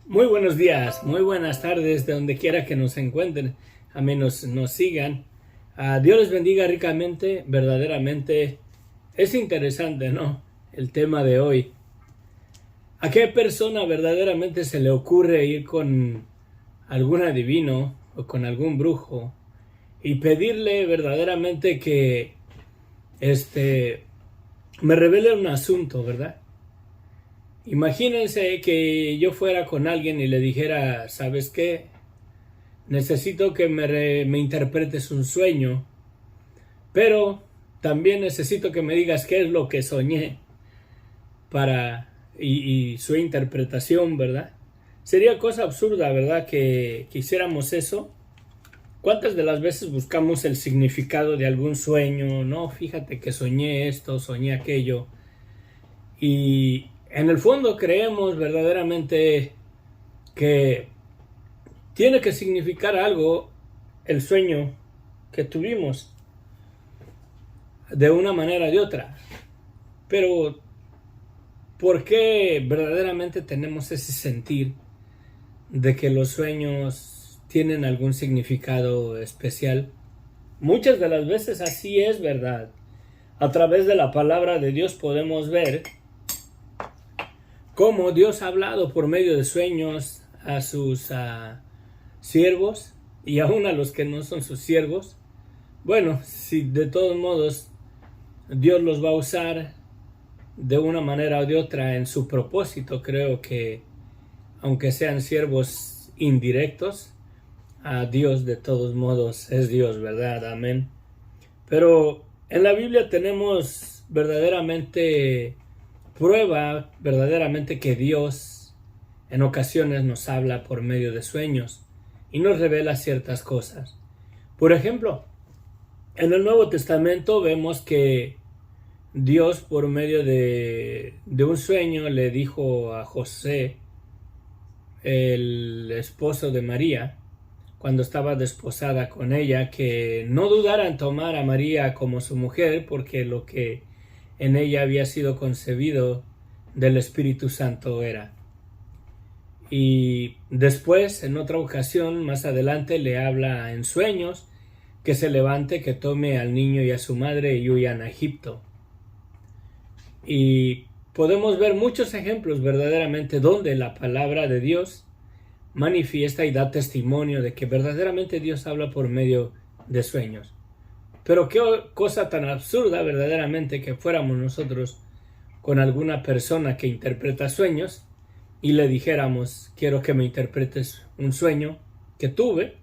Muy buenos días, muy buenas tardes, de donde quiera que nos encuentren, a menos nos sigan. Dios les bendiga ricamente, verdaderamente. Es interesante, ¿no? El tema de hoy. ¿A qué persona verdaderamente se le ocurre ir con algún adivino o con algún brujo y pedirle verdaderamente que me revele un asunto, ¿verdad? Imagínense que yo fuera con alguien y le dijera, ¿sabes qué? Necesito que me interpretes un sueño, pero también necesito que me digas qué es lo que soñé para y su interpretación, ¿verdad? Sería cosa absurda, ¿verdad? Que hiciéramos eso. ¿Cuántas de las veces buscamos el significado de algún sueño? No, fíjate que soñé esto, soñé aquello. Y en el fondo creemos verdaderamente que tiene que significar algo el sueño que tuvimos de una manera o de otra. Pero ¿por qué verdaderamente tenemos ese sentir de que los sueños tienen algún significado especial? Muchas de las veces así es, ¿verdad? A través de la palabra de Dios podemos ver cómo Dios ha hablado por medio de sueños a sus siervos y aún a los que no son sus siervos. Bueno, si de todos modos Dios los va a usar de una manera o de otra en su propósito, creo que aunque sean siervos indirectos, a Dios de todos modos es Dios, ¿verdad? Amén. Pero en la Biblia tenemos verdaderamente prueba, verdaderamente que Dios en ocasiones nos habla por medio de sueños y nos revela ciertas cosas. Por ejemplo, en el Nuevo Testamento vemos que Dios por medio de un sueño le dijo a José, el esposo de María, cuando estaba desposada con ella, que no dudara en tomar a María como su mujer, porque lo que en ella había sido concebido del Espíritu Santo era. Y después, en otra ocasión, más adelante, le habla en sueños que se levante, que tome al niño y a su madre y huyan a Egipto. Y podemos ver muchos ejemplos verdaderamente donde la palabra de Dios manifiesta y da testimonio de que verdaderamente Dios habla por medio de sueños. Pero qué cosa tan absurda verdaderamente que fuéramos nosotros con alguna persona que interpreta sueños y le dijéramos, quiero que me interpretes un sueño que tuve,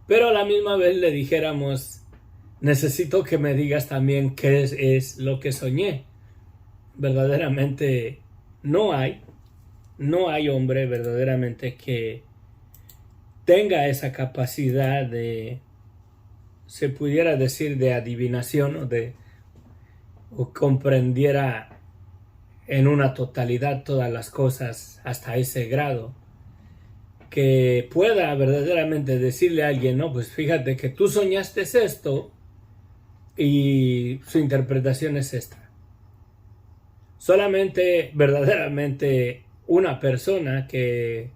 pero a la misma vez le dijéramos, necesito que me digas también qué es lo que soñé. Verdaderamente no hay hombre verdaderamente que tenga esa capacidad de, se pudiera decir, de adivinación o comprendiera en una totalidad todas las cosas hasta ese grado, que pueda verdaderamente decirle a alguien, no, pues fíjate que tú soñaste esto y su interpretación es esta. Solamente verdaderamente una persona que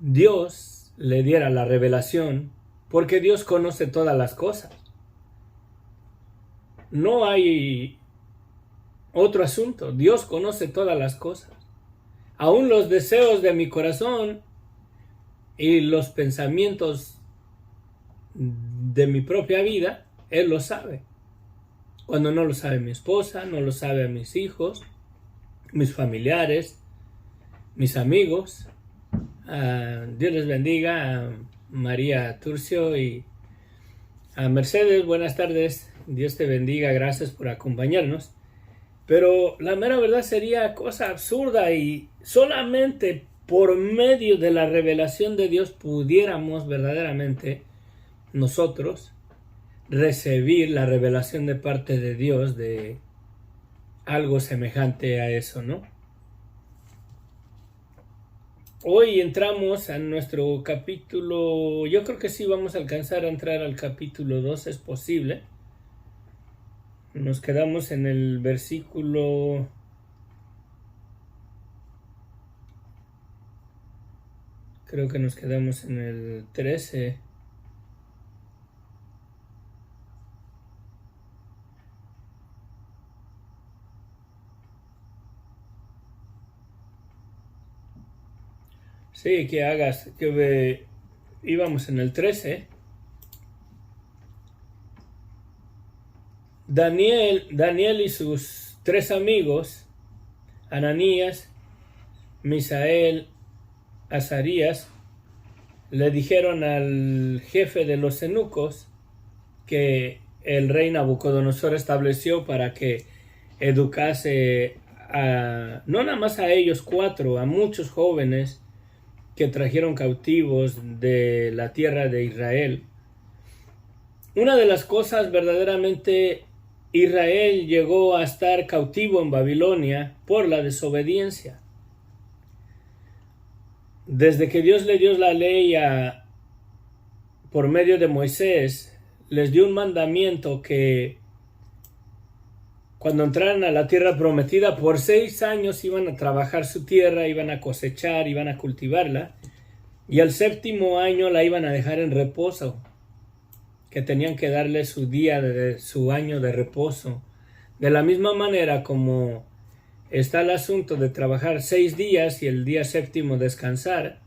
Dios le diera la revelación, porque Dios conoce todas las cosas. No hay otro asunto. Dios conoce todas las cosas. Aún los deseos de mi corazón y los pensamientos de mi propia vida, Él lo sabe. Cuando no lo sabe mi esposa, no lo sabe a mis hijos, mis familiares, mis amigos. Dios les bendiga a María Turcio y a Mercedes. Buenas tardes. Dios te bendiga. Gracias por acompañarnos. Pero la mera verdad sería cosa absurda y solamente por medio de la revelación de Dios pudiéramos verdaderamente nosotros recibir la revelación de parte de Dios de algo semejante a eso, ¿no? Hoy entramos a nuestro capítulo, yo creo que sí vamos a alcanzar a entrar al capítulo 2, es posible. Nos quedamos en el versículo Creo que nos quedamos en el 13. Sí, íbamos en el 13. Daniel y sus 3 amigos, Ananías, Misael, Azarías, le dijeron al jefe de los eunucos que el rey Nabucodonosor estableció para que educase no nada más a ellos 4, a muchos jóvenes que trajeron cautivos de la tierra de Israel. Una de las cosas verdaderamente, Israel llegó a estar cautivo en Babilonia por la desobediencia. Desde que Dios le dio la ley por medio de Moisés, les dio un mandamiento que cuando entraran a la tierra prometida, por 6 años iban a trabajar su tierra, iban a cosechar, iban a cultivarla, y al 7º año la iban a dejar en reposo, que tenían que darle su año de reposo. De la misma manera como está el asunto de trabajar 6 días y el día 7º descansar,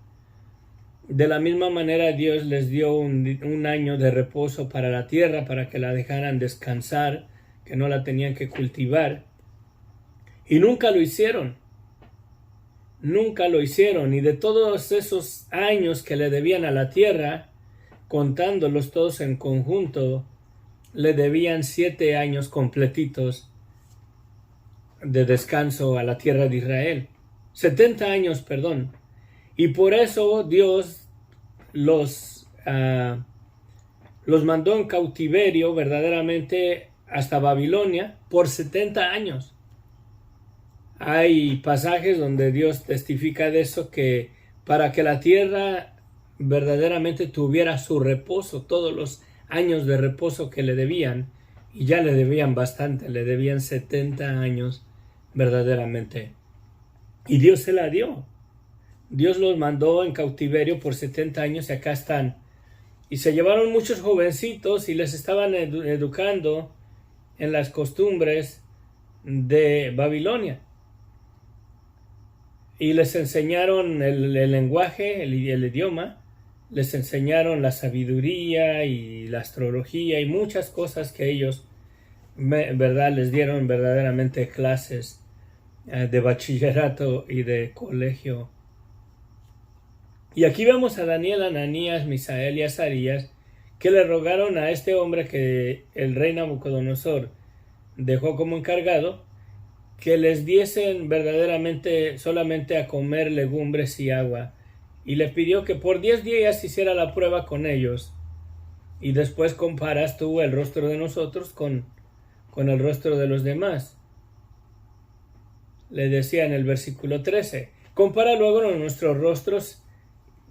de la misma manera Dios les dio un año de reposo para la tierra, para que la dejaran descansar, que no la tenían que cultivar, y nunca lo hicieron. Nunca lo hicieron, y de todos esos años que le debían a la tierra, contándolos todos en conjunto, le debían 7 años completitos de descanso a la tierra de Israel. 70 años, perdón. Y por eso Dios los mandó en cautiverio verdaderamente hasta Babilonia por 70 años. Hay pasajes donde Dios testifica de eso, que para que la tierra verdaderamente tuviera su reposo, todos los años de reposo que le debían, y ya le debían bastante, le debían 70 años verdaderamente. Y Dios se la dio. Dios los mandó en cautiverio por 70 años y acá están. Y se llevaron muchos jovencitos y les estaban educando en las costumbres de Babilonia. Y les enseñaron el lenguaje, el idioma, les enseñaron la sabiduría y la astrología y muchas cosas que ellos, les dieron verdaderamente clases de bachillerato y de colegio. Y aquí vemos a Daniel, Ananías, Misael y Azarías, que le rogaron a este hombre que el rey Nabucodonosor dejó como encargado, que les diesen verdaderamente solamente a comer legumbres y agua, y le pidió que por 10 días hiciera la prueba con ellos, y después comparas tú el rostro de nosotros con el rostro de los demás. Le decía en el versículo 13, compara luego nuestros rostros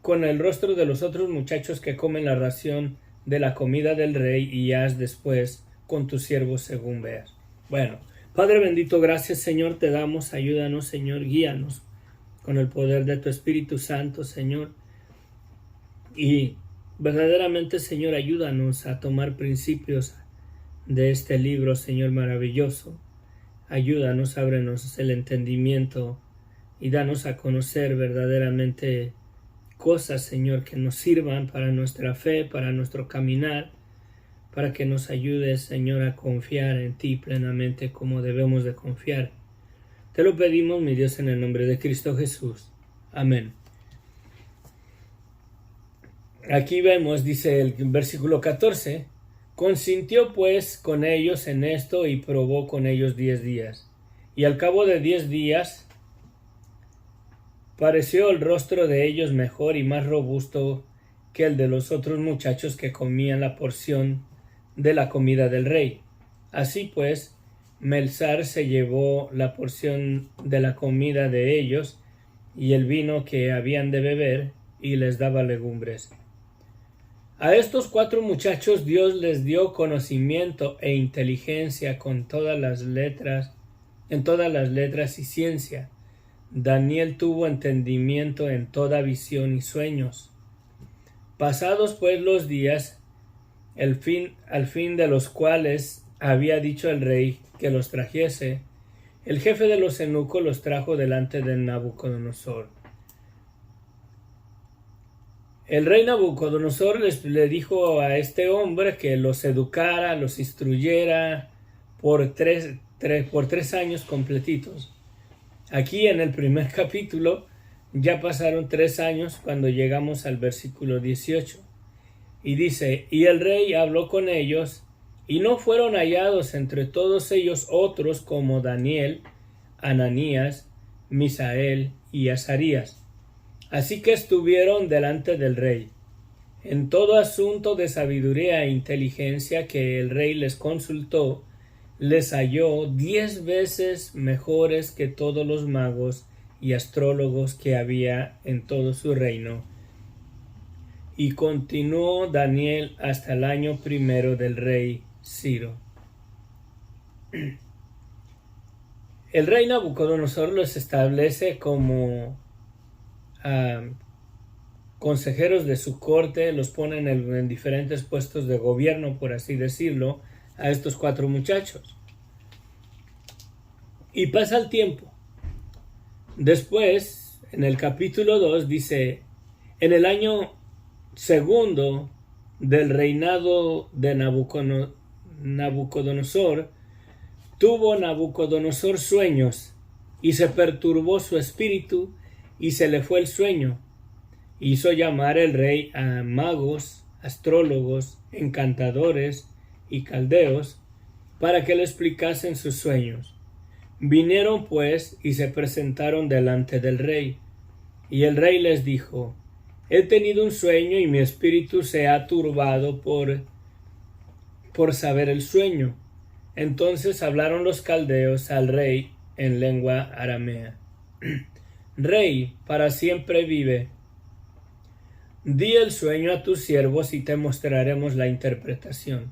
con el rostro de los otros muchachos que comen la ración de la comida del rey, y haz después con tus siervos según veas. Bueno, Padre bendito, gracias Señor, te damos, ayúdanos Señor, guíanos con el poder de tu Espíritu Santo Señor, y verdaderamente Señor, ayúdanos a tomar principios de este libro Señor maravilloso. Ayúdanos, ábrenos el entendimiento y danos a conocer verdaderamente cosas, Señor, que nos sirvan para nuestra fe, para nuestro caminar, para que nos ayudes, Señor, a confiar en ti plenamente como debemos de confiar. Te lo pedimos, mi Dios, en el nombre de Cristo Jesús. Amén. Aquí vemos, dice el versículo 14, consintió pues con ellos en esto y probó con ellos 10 días. Y al cabo de 10 días pareció el rostro de ellos mejor y más robusto que el de los otros muchachos que comían la porción de la comida del rey. Así pues, Melzar se llevó la porción de la comida de ellos y el vino que habían de beber, y les daba legumbres. A estos 4 muchachos Dios les dio conocimiento e inteligencia en todas las letras y ciencia, Daniel tuvo entendimiento en toda visión y sueños. Pasados pues los días, al fin de los cuales había dicho el rey que los trajese, el jefe de los eunucos los trajo delante de Nabucodonosor. El rey Nabucodonosor le dijo a este hombre que los educara, los instruyera por tres años completitos. Aquí en el primer capítulo ya pasaron 3 años cuando llegamos al versículo 18. Y dice, y el rey habló con ellos, y no fueron hallados entre todos ellos otros como Daniel, Ananías, Misael y Azarías. Así que estuvieron delante del rey. En todo asunto de sabiduría e inteligencia que el rey les consultó, les halló 10 veces mejores que todos los magos y astrólogos que había en todo su reino. Y continuó Daniel hasta el año 1 del rey Ciro. El rey Nabucodonosor los establece como consejeros de su corte, los ponen en diferentes puestos de gobierno, por así decirlo, a estos 4 muchachos. Y pasa el tiempo. Después, en el capítulo 2 dice, en el año 2 del reinado de Nabucodonosor, tuvo Nabucodonosor sueños, y se perturbó su espíritu, y se le fue el sueño. Hizo llamar el rey a magos, astrólogos, encantadores y caldeos, para que le explicasen sus sueños. Vinieron pues y se presentaron delante del rey. Y el rey les dijo, he tenido un sueño y mi espíritu se ha turbado por saber el sueño. Entonces hablaron los caldeos al rey en lengua aramea. Rey, para siempre vive. Di el sueño a tus siervos y te mostraremos la interpretación.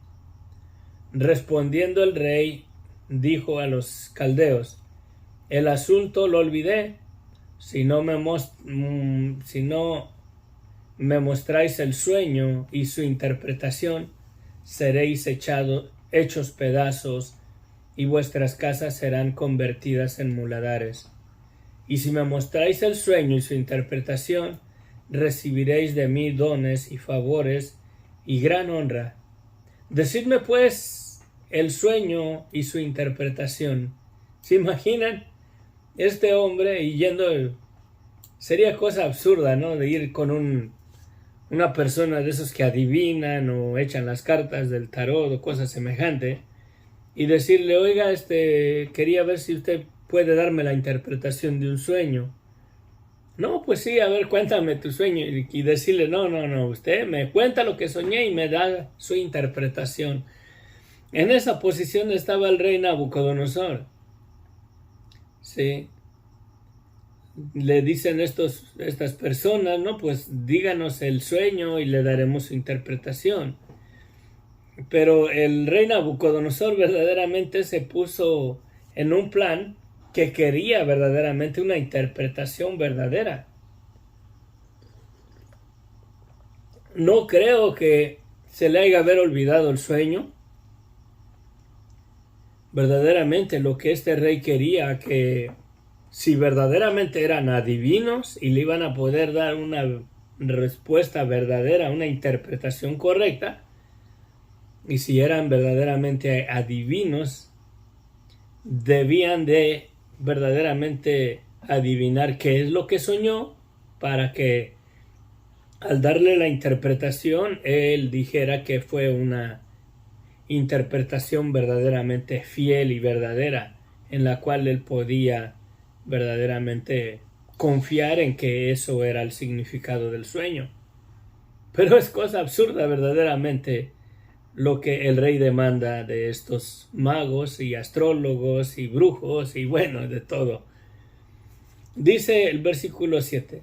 Respondiendo el rey, dijo a los caldeos, el asunto lo olvidé. Si no me mostráis el sueño y su interpretación, seréis hechos pedazos, y vuestras casas serán convertidas en muladares. Y si me mostráis el sueño y su interpretación, recibiréis de mí dones y favores y gran honra. Decidme pues el sueño y su interpretación. ¿Se imaginan? Este hombre sería cosa absurda, ¿no? De ir con una persona de esos que adivinan o echan las cartas del tarot o cosas semejantes y decirle, oiga, quería ver si usted puede darme la interpretación de un sueño. No, pues sí, a ver, cuéntame tu sueño. Y decirle, no, usted me cuenta lo que soñé y me da su interpretación. En esa posición estaba el rey Nabucodonosor. Sí. Le dicen estas personas, no, pues díganos el sueño y le daremos su interpretación. Pero el rey Nabucodonosor verdaderamente se puso en un plan que quería verdaderamente una interpretación verdadera. No creo que se le haya haber olvidado el sueño. Verdaderamente lo que este rey quería, que si verdaderamente eran adivinos y le iban a poder dar una respuesta verdadera, una interpretación correcta, y si eran verdaderamente adivinos, debían de verdaderamente adivinar qué es lo que soñó para que al darle la interpretación él dijera que fue una interpretación verdaderamente fiel y verdadera, en la cual él podía verdaderamente confiar en que eso era el significado del sueño. Pero es cosa absurda verdaderamente lo que el rey demanda de estos magos y astrólogos y brujos y bueno, de todo. Dice el versículo 7.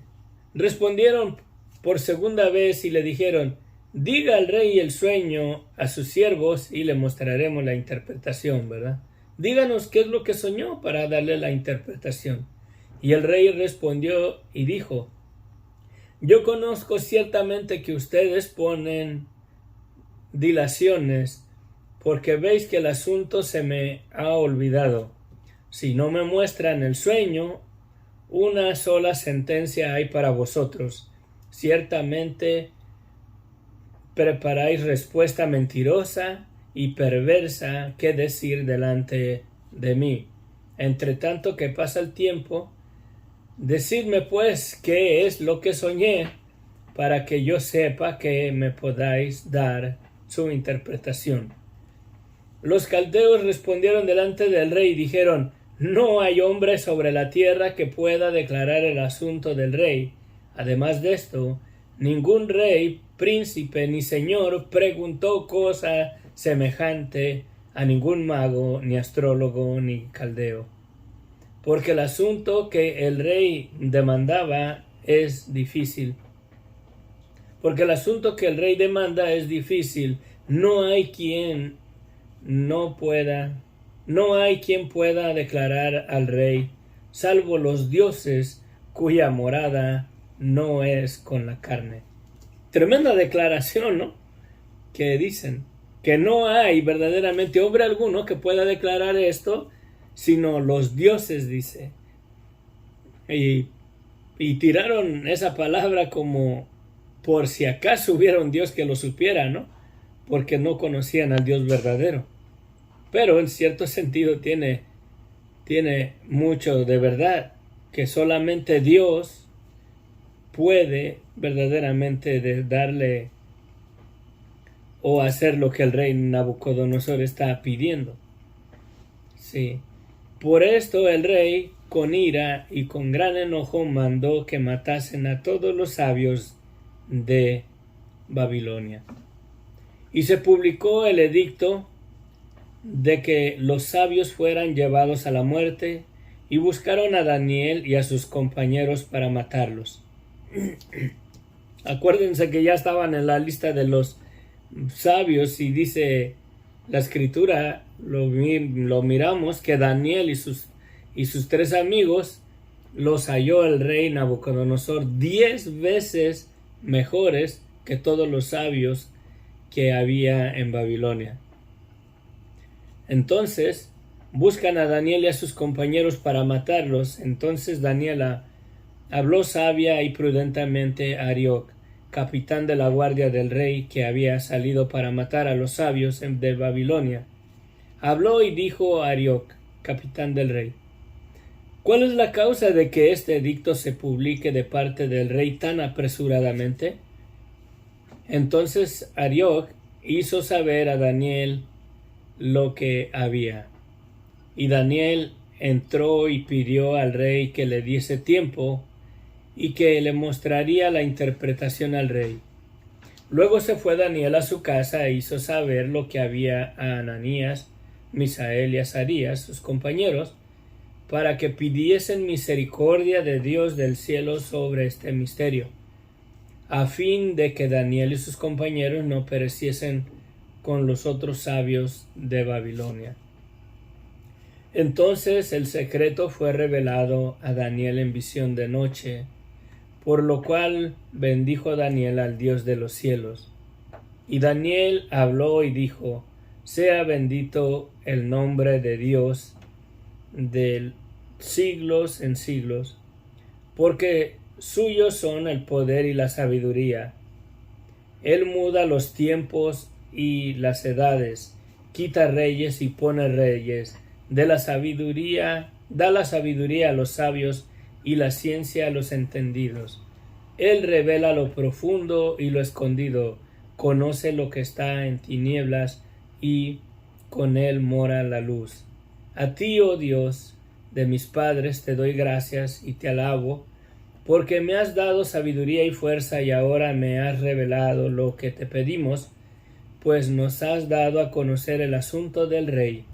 Respondieron por segunda vez y le dijeron, diga al rey el sueño a sus siervos y le mostraremos la interpretación, ¿verdad? Díganos qué es lo que soñó para darle la interpretación. Y el rey respondió y dijo: yo conozco ciertamente que ustedes ponen dilaciones, porque veis que el asunto se me ha olvidado. Si no me muestran el sueño, una sola sentencia hay para vosotros. Ciertamente preparáis respuesta mentirosa y perversa que decir delante de mí. Entre tanto que pasa el tiempo, decidme pues qué es lo que soñé, para que yo sepa que me podáis dar su interpretación. Los caldeos respondieron delante del rey y dijeron: no hay hombre sobre la tierra que pueda declarar el asunto del rey. Además de esto, ningún rey, príncipe ni señor preguntó cosa semejante a ningún mago, ni astrólogo, ni caldeo. Porque el asunto que el rey demandaba es difícil. Porque el asunto que el rey demanda es difícil. No hay quien pueda declarar al rey, salvo los dioses cuya morada no es con la carne. Tremenda declaración, ¿no? Que dicen que no hay verdaderamente hombre alguno que pueda declarar esto, sino los dioses, dice. Y tiraron esa palabra como por si acaso hubiera un Dios que lo supiera, ¿no? Porque no conocían al Dios verdadero. Pero en cierto sentido tiene mucho de verdad, que solamente Dios puede verdaderamente darle o hacer lo que el rey Nabucodonosor está pidiendo. Sí. Por esto el rey, con ira y con gran enojo, mandó que matasen a todos los sabios de Babilonia. Y se publicó el edicto de que los sabios fueran llevados a la muerte, y buscaron a Daniel y a sus compañeros para matarlos. Acuérdense que ya estaban en la lista de los sabios, y dice la escritura, lo miramos, que Daniel y sus 3 amigos los halló el rey Nabucodonosor 10 veces mejores que todos los sabios que había en Babilonia. Entonces buscan a Daniel y a sus compañeros para matarlos. Entonces Daniel habló sabia y prudentemente a Arioc, capitán de la guardia del rey, que había salido para matar a los sabios de Babilonia. Habló y dijo a Arioc, capitán del rey: ¿cuál es la causa de que este edicto se publique de parte del rey tan apresuradamente? Entonces Arioc hizo saber a Daniel lo que había. Y Daniel entró y pidió al rey que le diese tiempo y que le mostraría la interpretación al rey. Luego se fue Daniel a su casa e hizo saber lo que había a Ananías, Misael y Azarías, sus compañeros, para que pidiesen misericordia de Dios del cielo sobre este misterio, a fin de que Daniel y sus compañeros no pereciesen con los otros sabios de Babilonia. Entonces el secreto fue revelado a Daniel en visión de noche, por lo cual bendijo Daniel al Dios de los cielos. Y Daniel habló y dijo: sea bendito el nombre de Dios de siglos en siglos, porque suyos son el poder y la sabiduría. Él muda los tiempos y las edades, quita reyes y pone reyes, da la sabiduría a los sabios y la ciencia a los entendidos. Él revela lo profundo y lo escondido, conoce lo que está en tinieblas, y con él mora la luz. A ti, oh Dios de mis padres, te doy gracias y te alabo, porque me has dado sabiduría y fuerza, y ahora me has revelado lo que te pedimos, pues nos has dado a conocer el asunto del rey.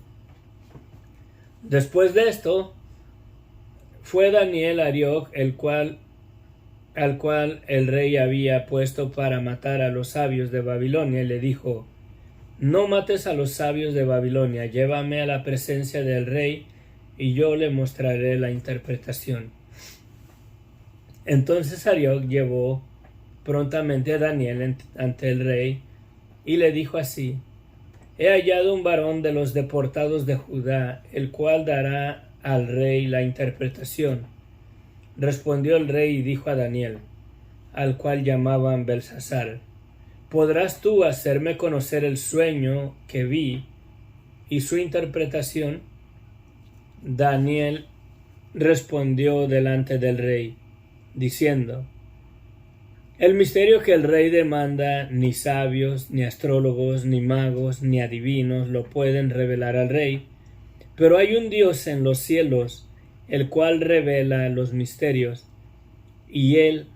Después de esto, fue Daniel a Arioc, al cual el rey había puesto para matar a los sabios de Babilonia, y le dijo: no mates a los sabios de Babilonia, llévame a la presencia del rey, y yo le mostraré la interpretación. Entonces Arioc llevó prontamente a Daniel ante el rey y le dijo así: He hallado un varón de los deportados de Judá, el cual dará al rey la interpretación. Respondió el rey y dijo a Daniel, al cual llamaban Belsasar: ¿Podrás tú hacerme conocer el sueño que vi y su interpretación? Daniel respondió delante del rey, diciendo: El misterio que el rey demanda, ni sabios, ni astrólogos, ni magos, ni adivinos lo pueden revelar al rey, pero hay un Dios en los cielos, el cual revela los misterios, y él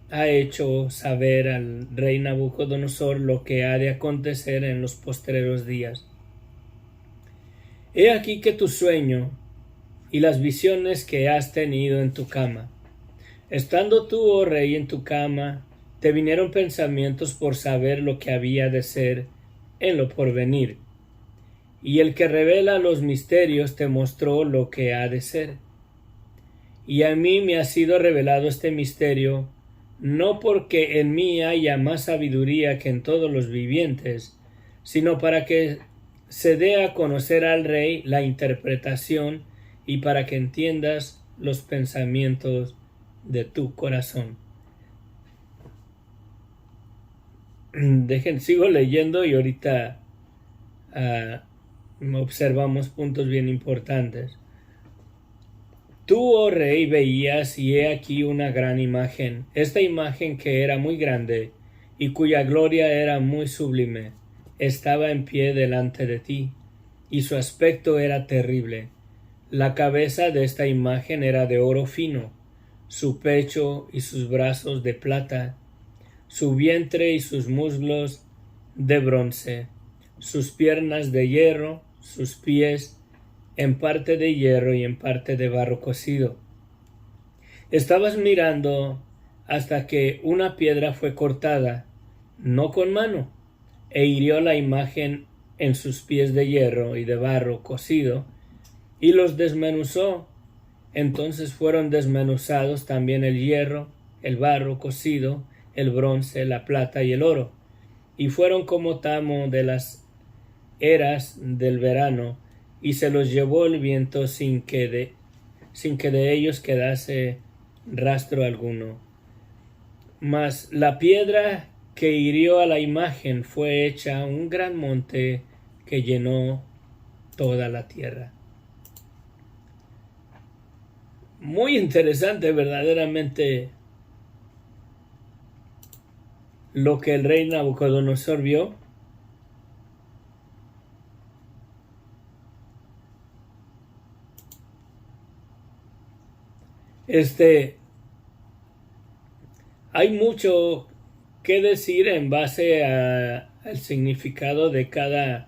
ha hecho saber al rey Nabucodonosor lo que ha de acontecer en los postreros días. He aquí que tu sueño y las visiones que has tenido en tu cama. Estando tú, oh rey, en tu cama, te vinieron pensamientos por saber lo que había de ser en lo porvenir. Y el que revela los misterios te mostró lo que ha de ser. Y a mí me ha sido revelado este misterio, no porque en mí haya más sabiduría que en todos los vivientes, sino para que se dé a conocer al rey la interpretación y para que entiendas los pensamientos de tu corazón. Sigo leyendo y ahorita observamos puntos bien importantes. Tú, oh rey, veías, y he aquí una gran imagen, esta imagen que era muy grande y cuya gloria era muy sublime, estaba en pie delante de ti, y su aspecto era terrible. La cabeza de esta imagen era de oro fino, su pecho y sus brazos de plata, su vientre y sus muslos de bronce, sus piernas de hierro, sus pies en parte de hierro y en parte de barro cocido. Estabas mirando hasta que una piedra fue cortada, no con mano, e hirió la imagen en sus pies de hierro y de barro cocido, y los desmenuzó. Entonces fueron desmenuzados también el hierro, el barro cocido, el bronce, la plata y el oro, y fueron como tamo de las eras del verano, y se los llevó el viento sin que de ellos quedase rastro alguno. Mas la piedra que hirió a la imagen fue hecha un gran monte que llenó toda la tierra. Muy interesante verdaderamente lo que el rey Nabucodonosor vio. Hay mucho que decir en base al significado de cada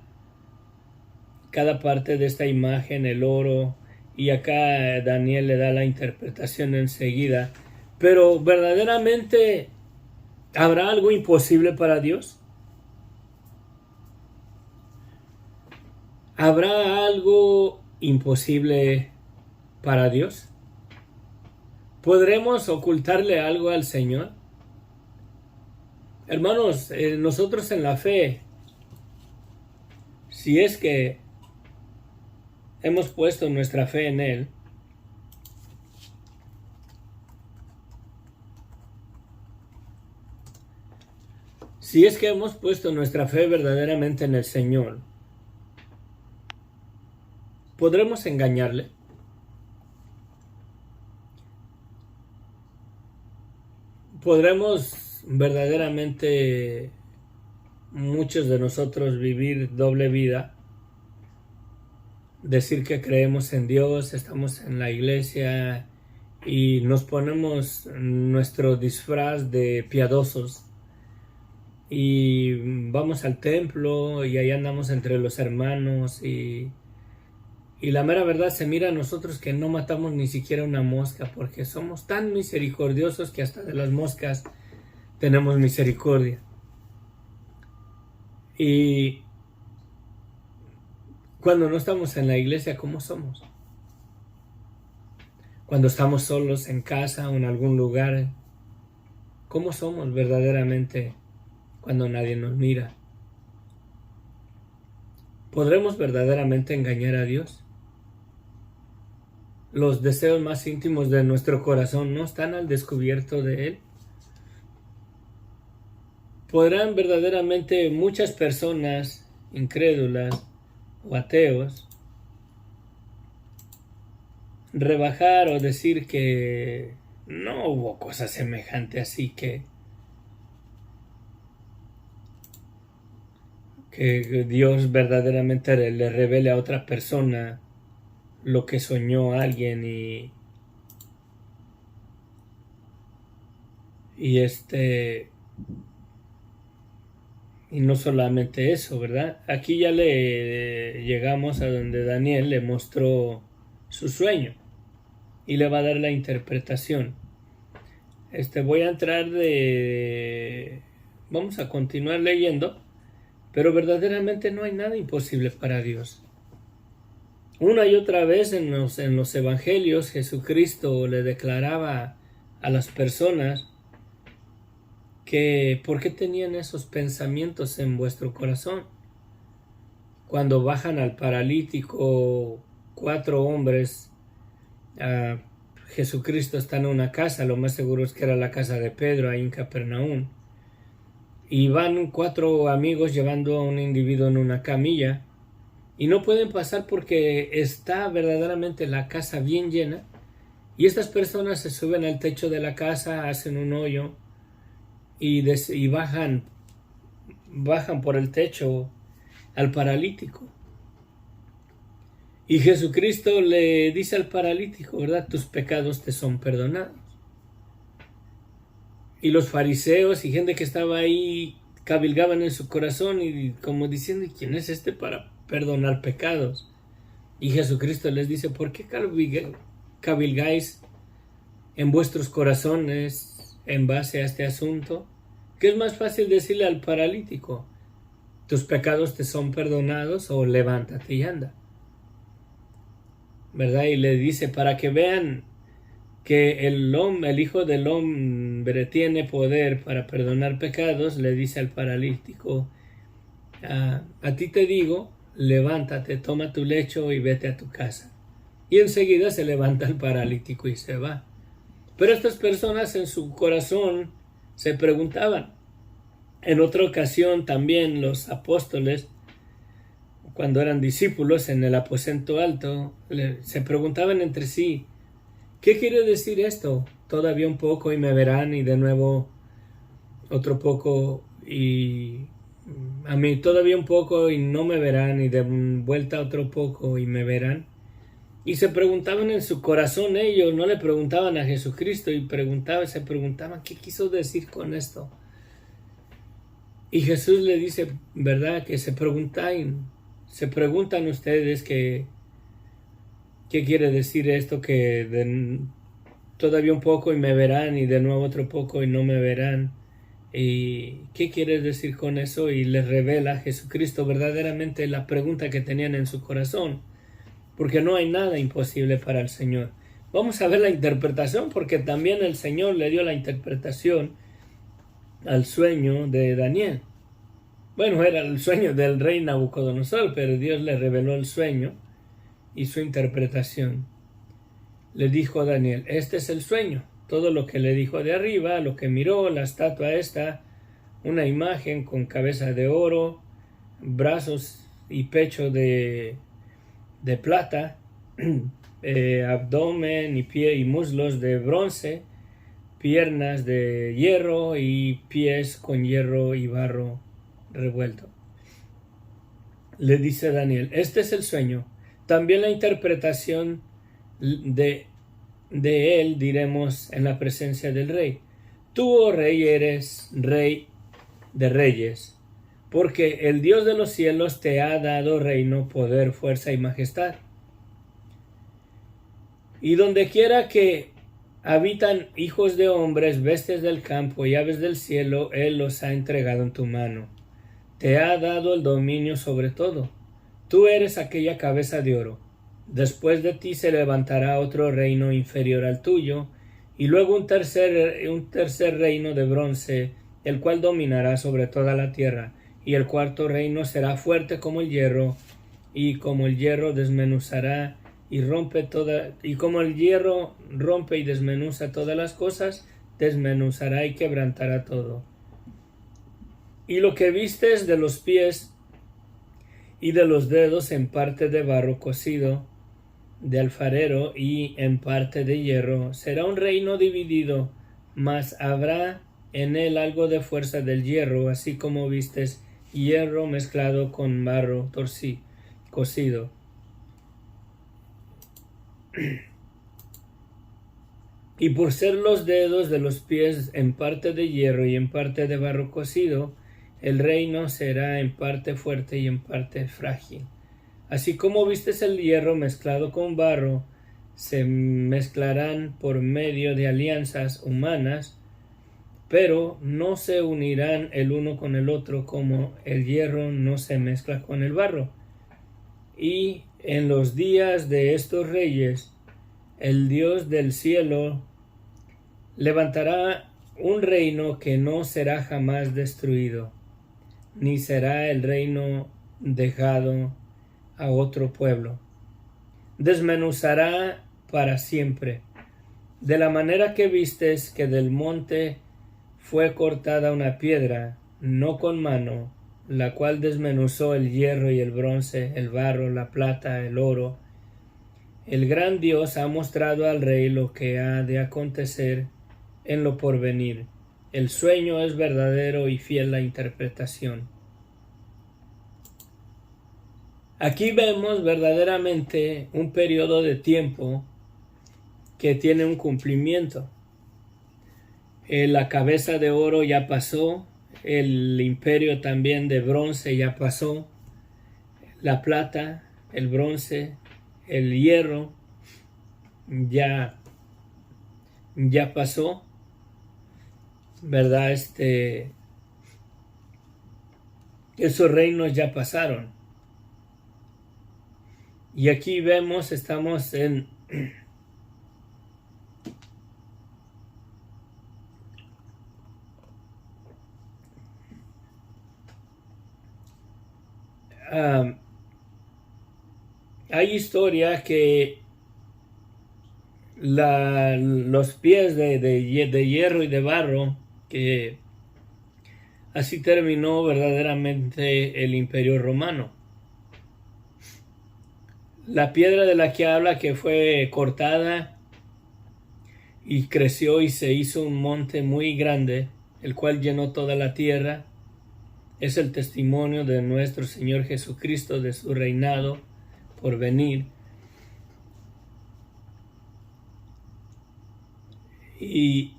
parte de esta imagen, el oro, y acá Daniel le da la interpretación enseguida. Pero verdaderamente, ¿habrá algo imposible para Dios? ¿Habrá algo imposible para Dios? ¿Podremos ocultarle algo al Señor? Hermanos, nosotros en la fe, si es que hemos puesto nuestra fe en Él, si es que hemos puesto nuestra fe verdaderamente en el Señor, ¿podremos engañarle? ¿Podremos verdaderamente muchos de nosotros vivir doble vida? Decir que creemos en Dios, estamos en la iglesia y nos ponemos nuestro disfraz de piadosos y vamos al templo y ahí andamos entre los hermanos y la mera verdad se mira a nosotros que no matamos ni siquiera una mosca porque somos tan misericordiosos que hasta de las moscas tenemos misericordia. Y cuando no estamos en la iglesia, ¿cómo somos? cuando estamos solos en casa o en algún lugar, ¿cómo somos verdaderamente cuando nadie nos mira? ¿Podremos verdaderamente engañar a Dios? Los deseos más íntimos de nuestro corazón no están al descubierto de Él. ¿Podrán verdaderamente muchas personas incrédulas o ateos rebajar o decir que no hubo cosa semejante así, que Dios verdaderamente le revele a otra persona lo que soñó alguien y no solamente eso, ¿verdad? Aquí ya le llegamos a donde Daniel le mostró su sueño y le va a dar la interpretación. Voy a entrar vamos a continuar leyendo, pero verdaderamente no hay nada imposible para Dios. Una y otra vez en los evangelios Jesucristo le declaraba a las personas que por qué tenían esos pensamientos en vuestro corazón. Cuando bajan al paralítico 4 hombres, Jesucristo está en una casa, lo más seguro es que era la casa de Pedro ahí en Capernaum, y van 4 amigos llevando a un individuo en una camilla y no pueden pasar porque está verdaderamente la casa bien llena, y estas personas se suben al techo de la casa, hacen un hoyo y bajan por el techo al paralítico. Y Jesucristo le dice al paralítico, ¿verdad? Tus pecados te son perdonados. Y los fariseos y gente que estaba ahí cavilgaban en su corazón y como diciendo, ¿quién es este para perdonar pecados? Y Jesucristo les dice, ¿por qué cavilgáis en vuestros corazones en base a este asunto? ¿Qué es más fácil decirle al paralítico? ¿Tus pecados te son perdonados? O levántate y anda. ¿Verdad? Y le dice, para que vean que el Hijo del Hombre tiene poder para perdonar pecados, le dice al paralítico, a ti te digo, levántate, toma tu lecho y vete a tu casa. Y enseguida se levanta el paralítico y se va. Pero estas personas en su corazón se preguntaban. En otra ocasión también los apóstoles, cuando eran discípulos en el aposento alto, se preguntaban entre sí, ¿qué quiere decir esto? Todavía un poco y me verán, y de nuevo otro poco y a mí todavía un poco y no me verán, y de vuelta otro poco y me verán. Y se preguntaban en su corazón ellos, no le preguntaban a Jesucristo, y se preguntaban ¿qué quiso decir con esto? Y Jesús le dice, ¿verdad? Que se preguntan ustedes qué quiere decir esto, que todavía un poco y me verán, y de nuevo otro poco y no me verán. ¿Y qué quiere decir con eso? Y les revela a Jesucristo verdaderamente la pregunta que tenían en su corazón, porque no hay nada imposible para el Señor. Vamos a ver la interpretación, porque también el Señor le dio la interpretación al sueño de Daniel. Bueno, era el sueño del rey Nabucodonosor, pero Dios le reveló el sueño y su interpretación. Le dijo a Daniel, este es el sueño. Todo lo que le dijo de arriba, lo que miró, la estatua esta, una imagen con cabeza de oro, brazos y pecho de plata, abdomen y pie y muslos de bronce, piernas de hierro y pies con hierro y barro revuelto. Le dice Daniel, este es el sueño. También la interpretación de él diremos en la presencia del rey. Tú, oh rey, eres rey de reyes, porque el Dios de los cielos te ha dado reino, poder, fuerza y majestad. Y donde quiera que habitan hijos de hombres, bestias del campo y aves del cielo, Él los ha entregado en tu mano. Te ha dado el dominio sobre todo. Tú eres aquella cabeza de oro. Después de ti se levantará otro reino inferior al tuyo, y luego un tercer reino de bronce, el cual dominará sobre toda la tierra, y el cuarto reino será fuerte como el hierro, y como el hierro desmenuzará y y como el hierro rompe y desmenuza todas las cosas, desmenuzará y quebrantará todo. Y lo que vistes de los pies y de los dedos en parte de barro cocido de alfarero y en parte de hierro, será un reino dividido, mas habrá en él algo de fuerza del hierro, así como vistes hierro mezclado con barro cocido. Y por ser los dedos de los pies en parte de hierro y en parte de barro cocido, el reino será en parte fuerte y en parte frágil. Así como vistes el hierro mezclado con barro, se mezclarán por medio de alianzas humanas, pero no se unirán el uno con el otro como el hierro no se mezcla con el barro. Y en los días de estos reyes, el Dios del cielo levantará un reino que no será jamás destruido, ni será el reino dejado a otro pueblo. Desmenuzará para siempre, de la manera que vistes que del monte fue cortada una piedra, no con mano, la cual desmenuzó el hierro y el bronce, el barro, la plata, el oro. El gran Dios ha mostrado al rey lo que ha de acontecer en lo porvenir. El sueño es verdadero y fiel la interpretación. Aquí vemos verdaderamente un periodo de tiempo que tiene un cumplimiento. La cabeza de oro ya pasó, el imperio también de bronce ya pasó, la plata, el bronce, el hierro ya pasó, ¿verdad? Esos reinos ya pasaron. Y aquí vemos, estamos en hay historia que los pies de hierro y de barro, que así terminó verdaderamente el imperio romano. La piedra de la que habla, que fue cortada y creció y se hizo un monte muy grande, el cual llenó toda la tierra, es el testimonio de nuestro Señor Jesucristo, de su reinado por venir. Y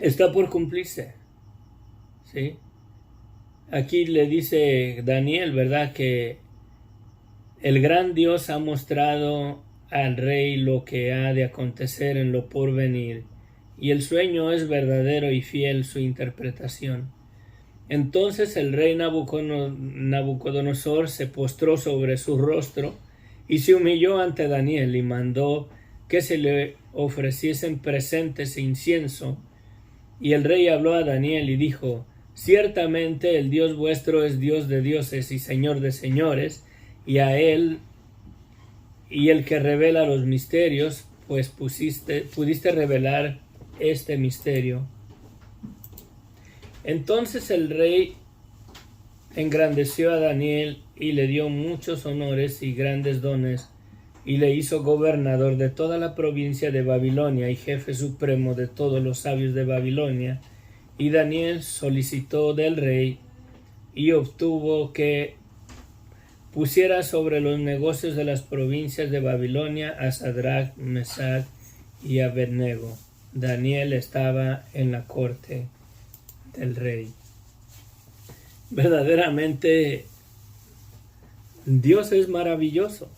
está por cumplirse, ¿sí? Aquí le dice Daniel, ¿verdad?, que el gran Dios ha mostrado al rey lo que ha de acontecer en lo porvenir, y el sueño es verdadero y fiel su interpretación. Entonces el rey Nabucodonosor se postró sobre su rostro y se humilló ante Daniel y mandó que se le ofreciesen presentes e incienso. Y el rey habló a Daniel y dijo: ciertamente el Dios vuestro es Dios de dioses y Señor de señores, y a él y el que revela los misterios, pues pudiste revelar este misterio. Entonces el rey engrandeció a Daniel y le dio muchos honores y grandes dones, y le hizo gobernador de toda la provincia de Babilonia y jefe supremo de todos los sabios de Babilonia. Y Daniel solicitó del rey y obtuvo que pusiera sobre los negocios de las provincias de Babilonia a Sadrach, Mesach y Abednego. Daniel estaba en la corte del rey. Verdaderamente, Dios es maravilloso.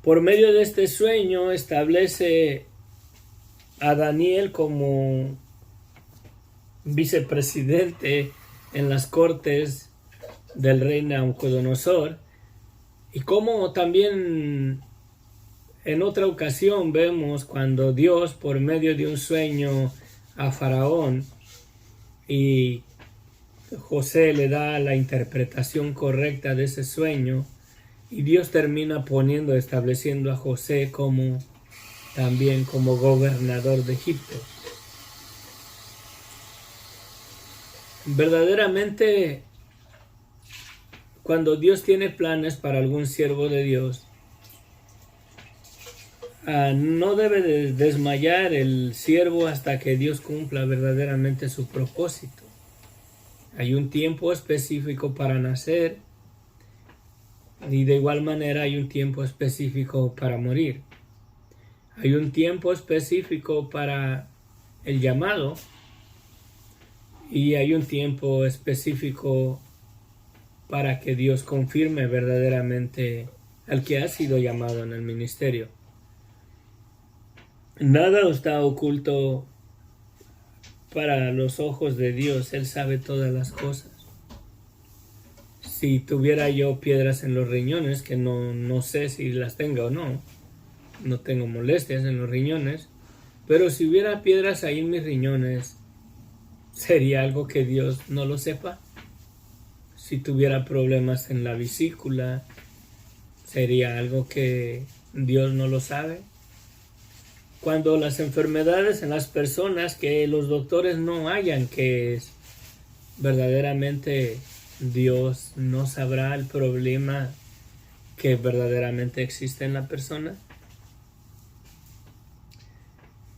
Por medio de este sueño establece a Daniel como vicepresidente en las cortes del rey Nabucodonosor, Y como también en otra ocasión vemos cuando Dios por medio de un sueño a Faraón y José le da la interpretación correcta de ese sueño y Dios termina estableciendo a José también como gobernador de Egipto. Verdaderamente, cuando Dios tiene planes para algún siervo de Dios, no debe de desmayar el siervo hasta que Dios cumpla verdaderamente su propósito. Hay un tiempo específico para nacer y de igual manera hay un tiempo específico para morir. Hay un tiempo específico para el llamado y hay un tiempo específico para que Dios confirme verdaderamente al que ha sido llamado en el ministerio. Nada está oculto para los ojos de Dios. Él sabe todas las cosas. Si tuviera yo piedras en los riñones, que no sé si las tenga o no tengo molestias en los riñones, pero si hubiera piedras ahí en mis riñones, ¿sería algo que Dios no lo sepa? Si tuviera problemas en la vesícula, ¿sería algo que Dios no lo sabe? Cuando las enfermedades en las personas que los doctores no hallan que es, verdaderamente Dios no sabrá el problema que verdaderamente existe en la persona.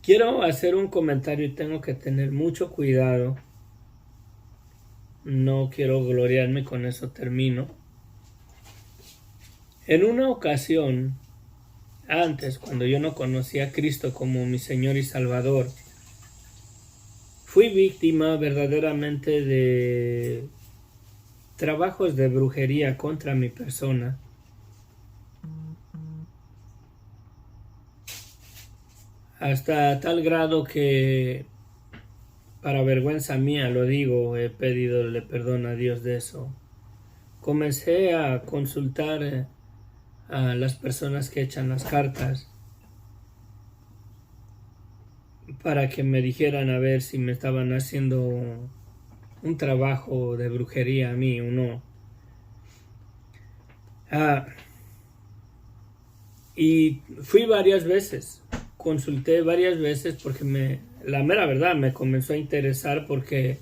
Quiero hacer un comentario y tengo que tener mucho cuidado. No quiero gloriarme, con eso termino. En una ocasión, antes, cuando yo no conocía a Cristo como mi Señor y Salvador, fui víctima verdaderamente de trabajos de brujería contra mi persona. Hasta tal grado que, para vergüenza mía lo digo, he pedidole perdón a Dios de eso. Comencé a consultar a las personas que echan las cartas para que me dijeran a ver si me estaban haciendo un trabajo de brujería a mí o no. Y fui varias veces, consulté varias veces porque la mera verdad me comenzó a interesar, porque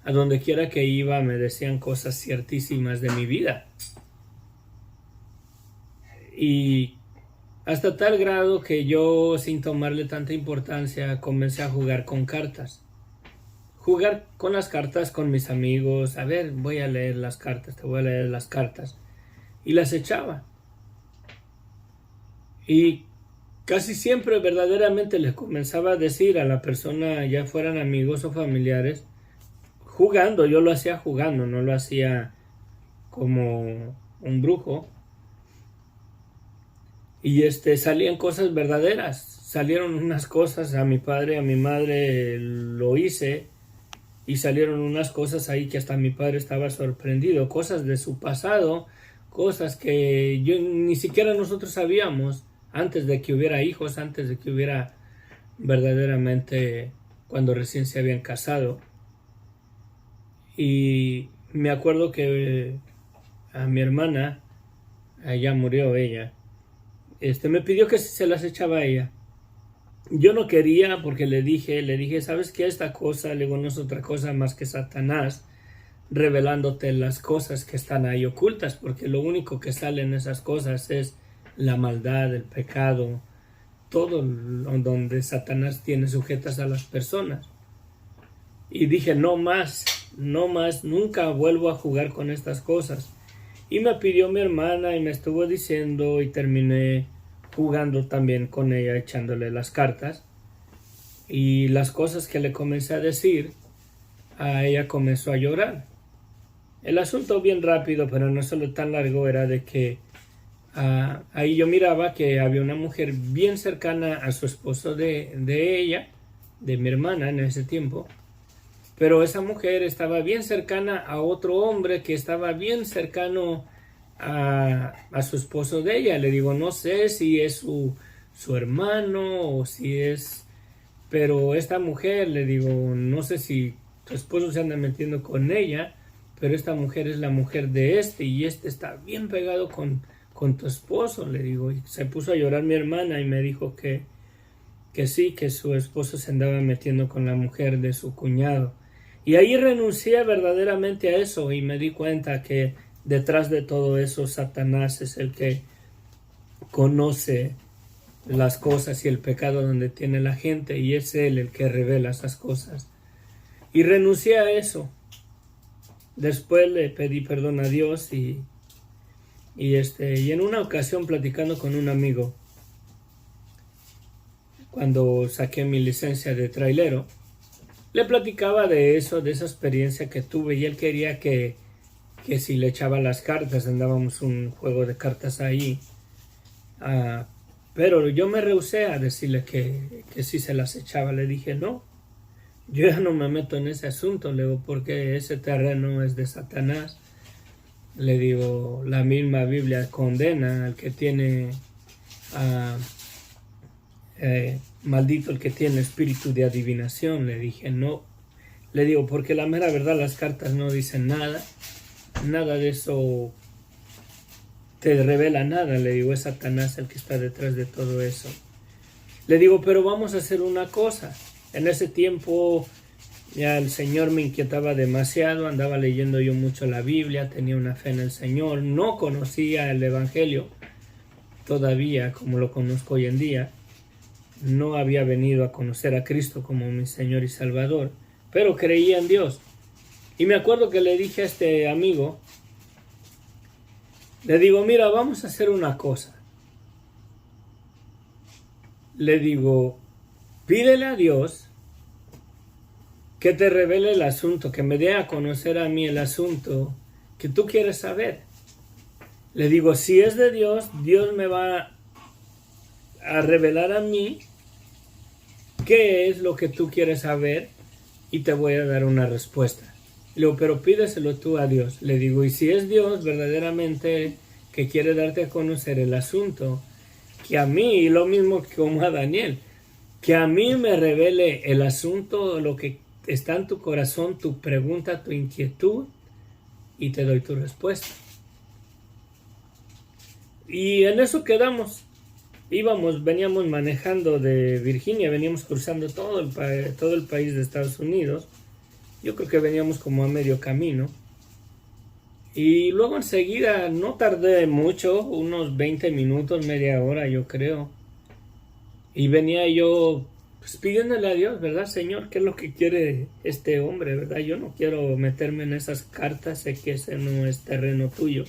a donde quiera que iba me decían cosas ciertísimas de mi vida. Y hasta tal grado que yo, sin tomarle tanta importancia, comencé a jugar con cartas. Jugar con las cartas con mis amigos. A ver, voy a leer las cartas, te voy a leer las cartas. Y las echaba. Y casi siempre verdaderamente les comenzaba a decir a la persona, ya fueran amigos o familiares, jugando. Yo lo hacía jugando, no lo hacía como un brujo. Y salían cosas verdaderas, salieron unas cosas, a mi padre, a mi madre lo hice, y salieron unas cosas ahí que hasta mi padre estaba sorprendido, cosas de su pasado, cosas que ni siquiera nosotros sabíamos antes de que hubiera hijos, antes de que hubiera verdaderamente, cuando recién se habían casado. Y me acuerdo que a mi hermana, ella murió ella, me pidió que se las echaba a ella. Yo no quería, porque le dije, ¿sabes qué? Esta cosa, le digo, no es otra cosa más que Satanás revelándote las cosas que están ahí ocultas, porque lo único que sale en esas cosas es la maldad, el pecado, todo donde Satanás tiene sujetas a las personas. Y dije, no más, nunca vuelvo a jugar con estas cosas. Y me pidió mi hermana y me estuvo diciendo, y terminé jugando también con ella, echándole las cartas. Y las cosas que le comencé a decir, a ella comenzó a llorar. El asunto bien rápido, pero no solo tan largo, era de que ahí yo miraba que había una mujer bien cercana a su esposo de ella, de mi hermana en ese tiempo. Pero esa mujer estaba bien cercana a otro hombre que estaba bien cercano a su esposo de ella. Le digo, no sé si es su hermano o si es... Pero esta mujer, le digo, no sé si tu esposo se anda metiendo con ella, pero esta mujer es la mujer de este y este está bien pegado con tu esposo, le digo. Y se puso a llorar mi hermana y me dijo que sí, que su esposo se andaba metiendo con la mujer de su cuñado. Y ahí renuncié verdaderamente a eso y me di cuenta que detrás de todo eso Satanás es el que conoce las cosas y el pecado donde tiene la gente y es él el que revela esas cosas. Y renuncié a eso. Después le pedí perdón a Dios y en una ocasión platicando con un amigo, cuando saqué mi licencia de trailero, le platicaba de eso, de esa experiencia que tuve y él quería que si le echaba las cartas, andábamos un juego de cartas ahí, pero yo me rehusé a decirle que sí se las echaba. Le dije, no, yo ya no me meto en ese asunto, le digo, porque ese terreno es de Satanás. Le digo, la misma Biblia condena al que tiene, maldito el que tiene espíritu de adivinación. Le dije, no, le digo, porque la mera verdad las cartas no dicen nada, nada de eso te revela nada. Le digo, es Satanás el que está detrás de todo eso. Le digo, pero vamos a hacer una cosa. En ese tiempo ya el Señor me inquietaba demasiado, andaba leyendo yo mucho la Biblia, tenía una fe en el Señor, no conocía el Evangelio todavía como lo conozco hoy en día, no había venido a conocer a Cristo como mi Señor y Salvador, pero creía en Dios. Y me acuerdo que le dije a este amigo, le digo, mira, vamos a hacer una cosa. Le digo, pídele a Dios que te revele el asunto, que me dé a conocer a mí el asunto que tú quieres saber. Le digo, si es de Dios, Dios me va a revelar a mí qué es lo que tú quieres saber y te voy a dar una respuesta. Le digo, pero pídeselo tú a Dios. Le digo, y si es Dios verdaderamente que quiere darte a conocer el asunto, que a mí, y lo mismo como a Daniel, que a mí me revele el asunto, lo que está en tu corazón, tu pregunta, tu inquietud, y te doy tu respuesta. Y en eso quedamos. Veníamos manejando de Virginia, veníamos cruzando todo el país de Estados Unidos. Yo creo que veníamos como a medio camino. Y luego enseguida, no tardé mucho, unos 20 minutos, media hora yo creo. Y venía yo pues pidiéndole a Dios, ¿verdad, Señor? ¿Qué es lo que quiere este hombre, verdad? Yo no quiero meterme en esas cartas, sé que ese no es terreno tuyo.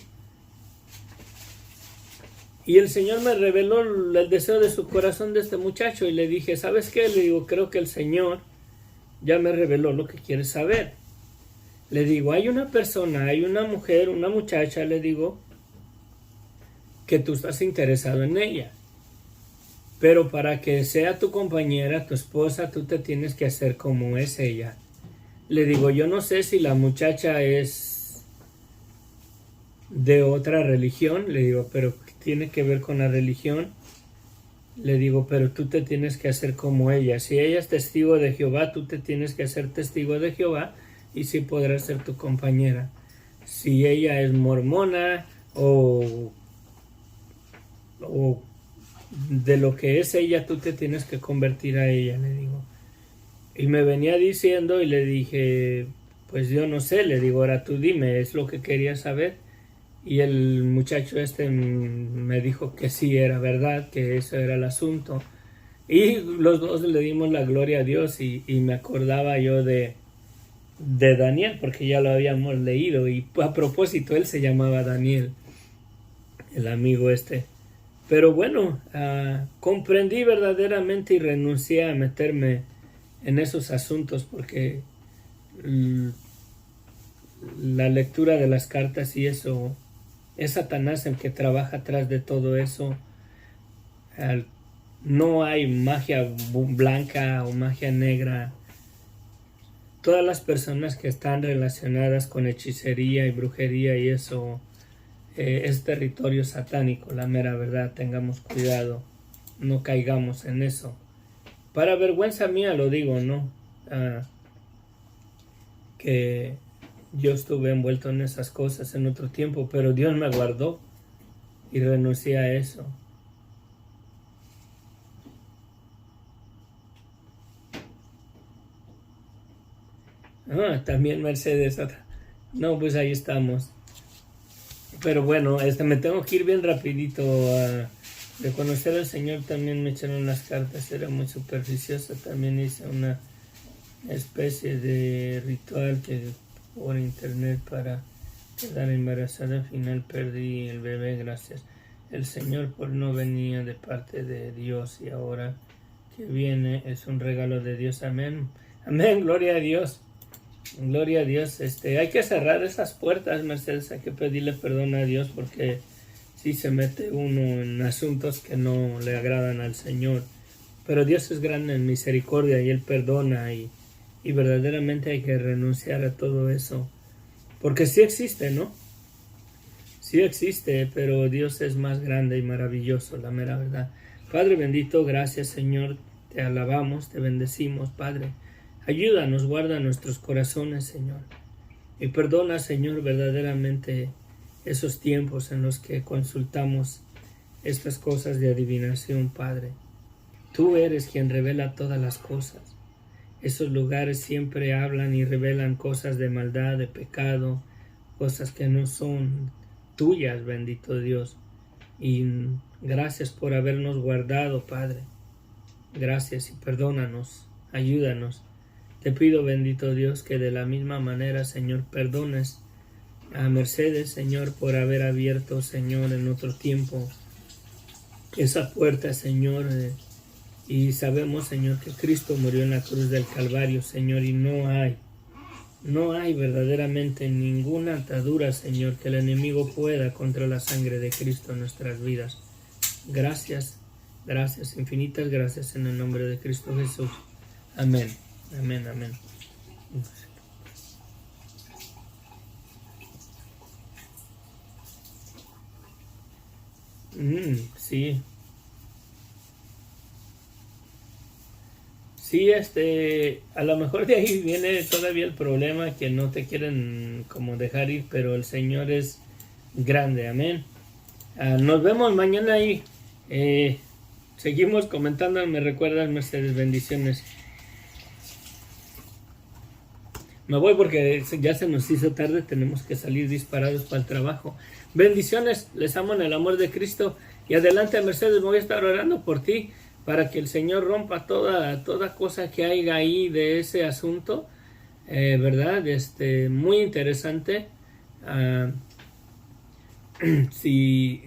Y el Señor me reveló el deseo de su corazón de este muchacho y le dije, ¿sabes qué? Le digo, creo que el Señor ya me reveló lo que quiere saber. Le digo, hay una persona, hay una mujer, una muchacha, le digo, que tú estás interesado en ella. Pero para que sea tu compañera, tu esposa, tú te tienes que hacer como es ella. Le digo, yo no sé si la muchacha es de otra religión, le digo, pero tiene que ver con la religión. Le digo, pero tú te tienes que hacer como ella. Si ella es testigo de Jehová, tú te tienes que hacer testigo de Jehová y sí podrás ser tu compañera. Si ella es mormona o de lo que es ella, tú te tienes que convertir a ella, le digo. Y me venía diciendo y le dije, pues yo no sé, le digo, ahora tú dime, es lo que quería saber. Y el muchacho me dijo que sí era verdad, que eso era el asunto. Y los dos le dimos la gloria a Dios y me acordaba yo de Daniel, porque ya lo habíamos leído. Y a propósito, él se llamaba Daniel, el amigo este. Pero bueno, comprendí verdaderamente y renuncié a meterme en esos asuntos porque la lectura de las cartas y eso, es Satanás el que trabaja atrás de todo eso. No hay magia blanca o magia negra. Todas las personas que están relacionadas con hechicería y brujería y eso es territorio satánico, la mera verdad. Tengamos cuidado, no caigamos en eso. Para vergüenza mía lo digo, ¿no? Que yo estuve envuelto en esas cosas en otro tiempo, pero Dios me guardó y renuncié a eso. También Mercedes. No, pues ahí estamos. Pero bueno, me tengo que ir bien rapidito. De conocer al Señor también me echaron las cartas, era muy superficiosa. También hice una especie de ritual que por internet para quedar embarazada. Al final perdí el bebé, gracias el Señor, por no venía de parte de Dios, y ahora que viene es un regalo de Dios. Amén, amén, gloria a Dios. Gloria a Dios. Hay que cerrar esas puertas, Mercedes. Hay que pedirle perdón a Dios, porque si se mete uno en asuntos que no le agradan al Señor. Pero Dios es grande en misericordia y Él perdona, y verdaderamente hay que renunciar a todo eso, porque sí existe, ¿no? Sí existe, pero Dios es más grande y maravilloso, la mera verdad. Padre bendito, gracias, Señor. Te alabamos, te bendecimos, Padre. Ayúdanos, guarda nuestros corazones, Señor. Y perdona, Señor, verdaderamente esos tiempos en los que consultamos estas cosas de adivinación, Padre. Tú eres quien revela todas las cosas. Esos lugares siempre hablan y revelan cosas de maldad, de pecado, cosas que no son tuyas, bendito Dios. Y gracias por habernos guardado, Padre. Gracias y perdónanos, ayúdanos. Te pido, bendito Dios, que de la misma manera, Señor, perdones a Mercedes, Señor, por haber abierto, Señor, en otro tiempo esa puerta, Señor. Y sabemos, Señor, que Cristo murió en la cruz del Calvario, Señor, y no hay verdaderamente ninguna atadura, Señor, que el enemigo pueda contra la sangre de Cristo en nuestras vidas. Gracias, gracias, infinitas gracias en el nombre de Cristo Jesús. Amén. Amén, amén. Sí. Sí, a lo mejor de ahí viene todavía el problema, que no te quieren como dejar ir, pero el Señor es grande, amén. Nos vemos mañana ahí. Seguimos comentando, me recuerdas, Mercedes, bendiciones. Me voy porque ya se nos hizo tarde, tenemos que salir disparados para el trabajo. Bendiciones, les amo en el amor de Cristo. Y adelante, Mercedes, voy a estar orando por ti, para que el Señor rompa toda cosa que haya ahí de ese asunto, ¿verdad? Muy interesante. Si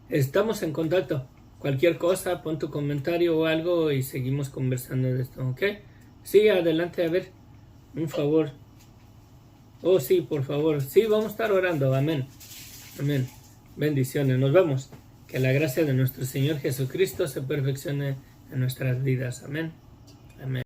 estamos en contacto. Cualquier cosa, pon tu comentario o algo y seguimos conversando de esto, ¿ok? Sí, adelante, a ver, un favor. Oh, sí, por favor. Sí, vamos a estar orando, amén. Amén. Bendiciones, nos vemos. Que la gracia de nuestro Señor Jesucristo se perfeccione en nuestras vidas, amén.